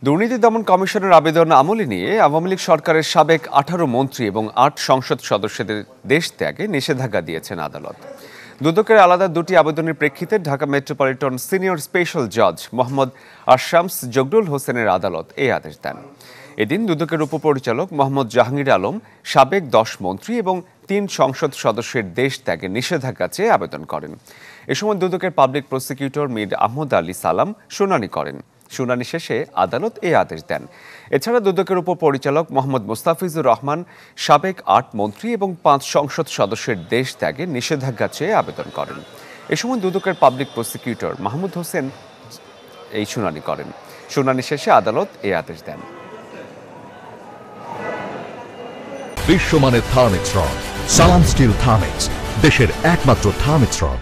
দুর্নীতি দমন কমিশনের আবেদন আমলে নিয়ে আওয়ামী লীগ সরকারের সাবেক 18 মন্ত্রী এবং 8 সংসদ সদস্যদের দেশ ত্যাগে নিষেধাজ্ঞা দিয়েছেন আদালত। দুদকের আলাদা দুটি আবেদনের প্রেক্ষিতে ঢাকা মেট্রোপলিটন সিনিয়র স্পেশাল জজ মোহাম্মদ আশামস জগরুল হোসেনের আদালত এই আদেশ দেন। এদিন দুদকের উপপরিচালক মোহাম্মদ জাহাঙ্গীর আলম সাবেক 10 মন্ত্রী এবং 3 সংসদ সদস্যের দেশ ত্যাগে নিষেধাজ্ঞা চেয়ে আবেদন করেন। এ সময় দুদকের পাবলিক প্রসিকিউটর মীর আহমদ আলী সালাম শুনানি করেন। শুনানি শেষে আদালত এই আদেশ দেন। এছাড়া দুদকের উপপরিচালক মোহাম্মদ মোস্তাফিজুর রহমান সাবেক 8 মন্ত্রী এবং 5 সংসদ সদস্যের দেশ ত্যাগে নিষেধাজ্ঞা চেয়ে আবেদন করেন। এ সময় দুদকের পাবলিক প্রসিকিউটর মাহমুদ হোসেন এই শুনানি করেন। শুনানি শেষে আদালত এই আদেশ দেন। বিশ্বমানের থার্মিক্স রড, সালাম স্টিল থার্মিক্স, দেশের একমাত্র থার্মিক্স রড।